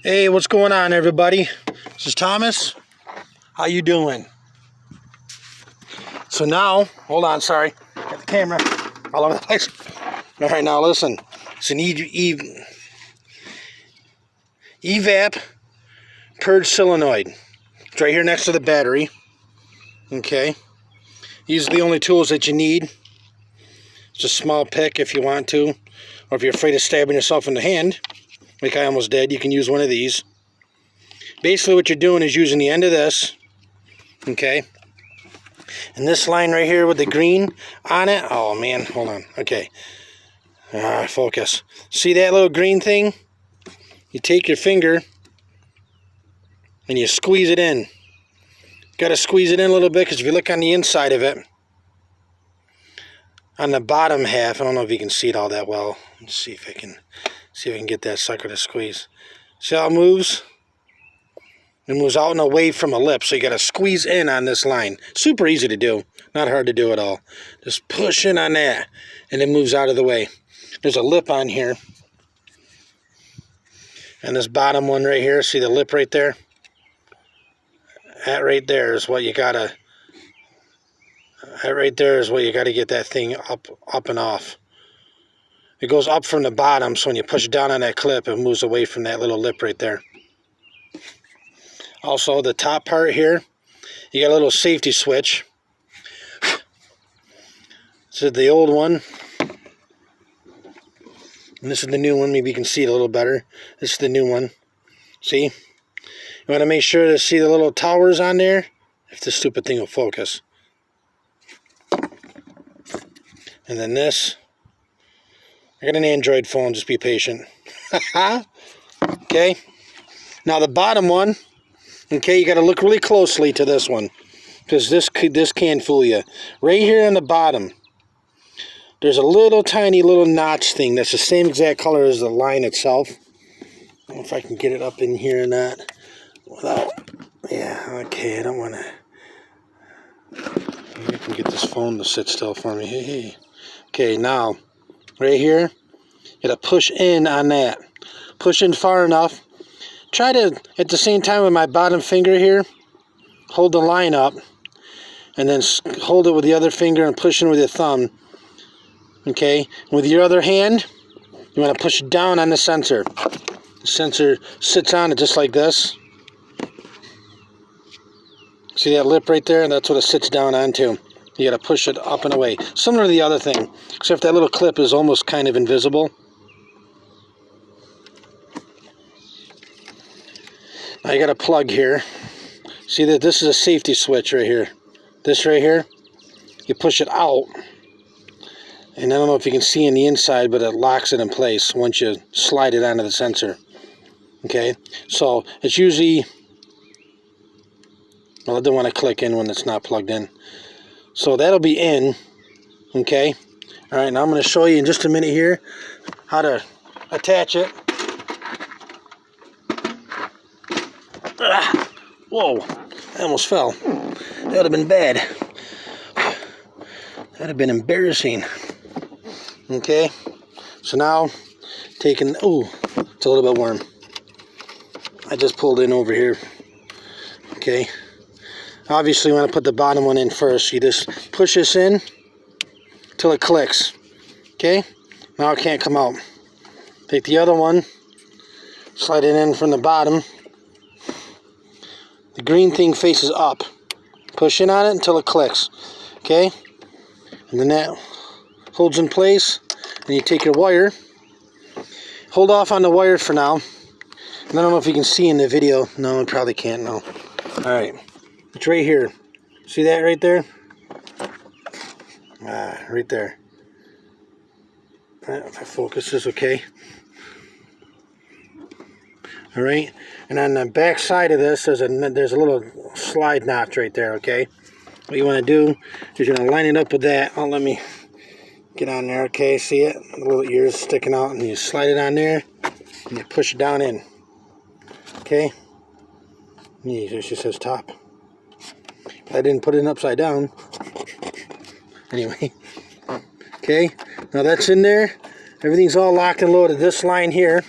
Hey, what's going on, everybody? This is Thomas. How you doing? So now, hold on, sorry. Got the camera all over the place. All right, now listen. It's an evap Purge solenoid. It's right here next to the battery. Okay. These are the only tools that you need. It's a small pick if you want to, or if you're afraid of stabbing yourself in the hand, like I almost did, you can use one of these. Basically what you're doing is using the end of this, okay, and this line right here with the green on it. Oh man, hold on. Okay, focus. See that little green thing? You take your finger and you squeeze it in. Got to squeeze it in a little bit, because if you look on the inside of it, on the bottom half, I don't know if you can see it all that well. Let's see if I can get that sucker to squeeze. See how it moves? It moves out and away from a lip, so you got to squeeze in on this line. Super easy to do, not hard to do at all. Just push in on that, and it moves out of the way. There's a lip on here, and this bottom one right here. See the lip right there? That right there is what you gotta. That right there is what you gotta get that thing up and off. It goes up from the bottom, so when you push down on that clip, it moves away from that little lip right there. Also, the top part here, you got a little safety switch. This is the old one, and this is the new one. Maybe you can see it a little better. This is the new one. See? You want to make sure to see the little towers on there, if this stupid thing will focus. And then this. I got an Android phone, just be patient. Okay? Now the bottom one, okay, you got to look really closely to this one, because this can fool you. Right here on the bottom, there's a little tiny little notch thing that's the same exact color as the line itself. I don't know if I can get it up in here or not without. Yeah, okay, I don't want to. Maybe I can get this phone to sit still for me. Hey. Okay, now right here, you got to push in on that. Push in far enough. Try to, at the same time with my bottom finger here, hold the line up, and then hold it with the other finger and push in with your thumb. Okay, with your other hand, you want to push down on the sensor. The sensor sits on it just like this. See that lip right there? That's what it sits down onto. You got to push it up and away. Similar to the other thing, except that little clip is almost kind of invisible. Now you got a plug here. See that this is a safety switch right here. This right here, you push it out, and I don't know if you can see in the inside, but it locks it in place once you slide it onto the sensor. Okay, so it's usually, well, I don't want to click in when it's not plugged in. So that'll be in. Okay, all right, now I'm going to show you in just a minute here how to attach it. Whoa, I almost fell. That would have been bad. That would have been embarrassing. Okay, so now taking, oh, it's a little bit warm. I just pulled in over here. Okay, obviously you want to put the bottom one in first. You just push this in till it clicks. Okay, now it can't come out. Take the other one, slide it in from the bottom. The green thing faces up. Push in on it until it clicks. Okay? And then that holds in place. And you take your wire. Hold off on the wire for now. And I don't know if you can see in the video. No, you probably can't. No. Alright. It's right here. See that right there? Right there. If I focus this, okay. Alright, and on the back side of this, there's a little slide notch right there, okay? What you want to do is you're going to line it up with that. Oh, let me get on there, okay? See it? The little ears sticking out, and you slide it on there, and you push it down in. Okay? It just says top. I didn't put it upside down. Anyway. Okay, now that's in there. Everything's all locked and loaded. This line here,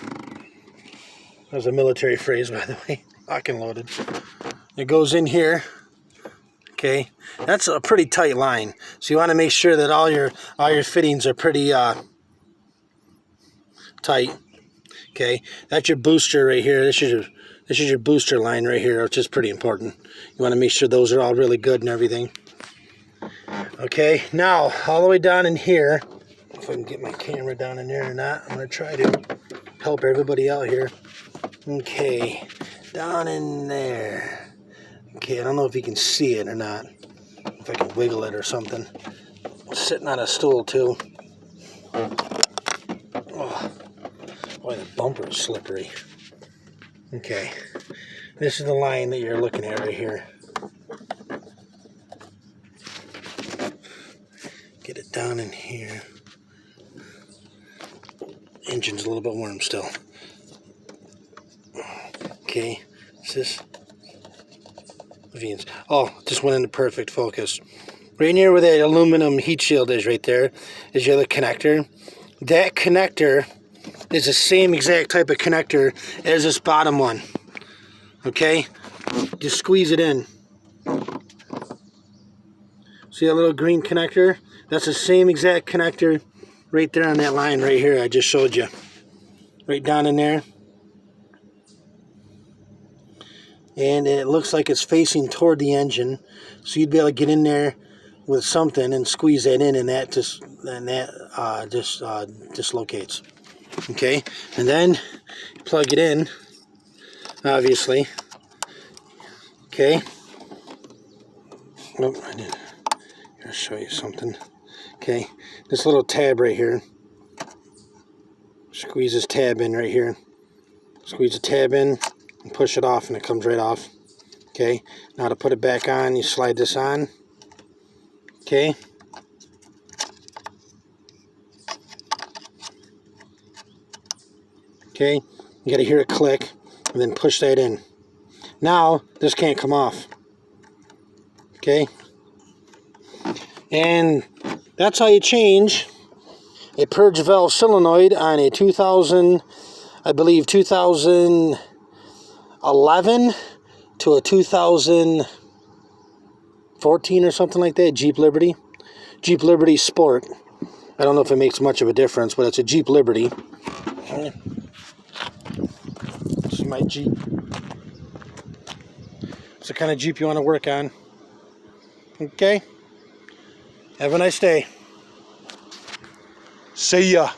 That was a military phrase, by the way. Lock and loaded. It goes in here. Okay, that's a pretty tight line. So you want to make sure that all your fittings are pretty tight. Okay, that's your booster right here. This is your booster line right here, which is pretty important. You want to make sure those are all really good and everything. Okay, now all the way down in here. If I can get my camera down in there or not, I'm going to try to help everybody out here. Okay, down in there. Okay, I don't know if you can see it or not. If I can wiggle it or something. I'm sitting on a stool too. Oh, boy, the bumper is slippery. Okay, this is the line that you're looking at right here. Get it down in here. Engine's a little bit warm still. Okay, is this? Oh, just went into perfect focus. Right near where that aluminum heat shield is right there is your other connector. That connector is the same exact type of connector as this bottom one. Okay? Just squeeze it in. See that little green connector? That's the same exact connector right there on that line right here I just showed you. Right down in there. And it looks like it's facing toward the engine, so you'd be able to get in there with something and squeeze that in, and that just dislocates. Okay, and then plug it in, obviously. Okay. Oh, I did. I'll show you something. Okay, this little tab right here. Squeeze this tab in right here. Squeeze the tab in. And push it off and it comes right off. Okay, now to put it back on, you slide this on. Okay, you gotta hear it click and then push that in. Now this can't come off. Okay, and that's how you change a purge valve solenoid on a 2000, I believe 2011 to a 2014 or something like that, Jeep Liberty. Jeep Liberty Sport. I don't know if it makes much of a difference, but it's a Jeep Liberty. This is my Jeep. It's the kind of Jeep you want to work on. Okay? Have a nice day. See ya.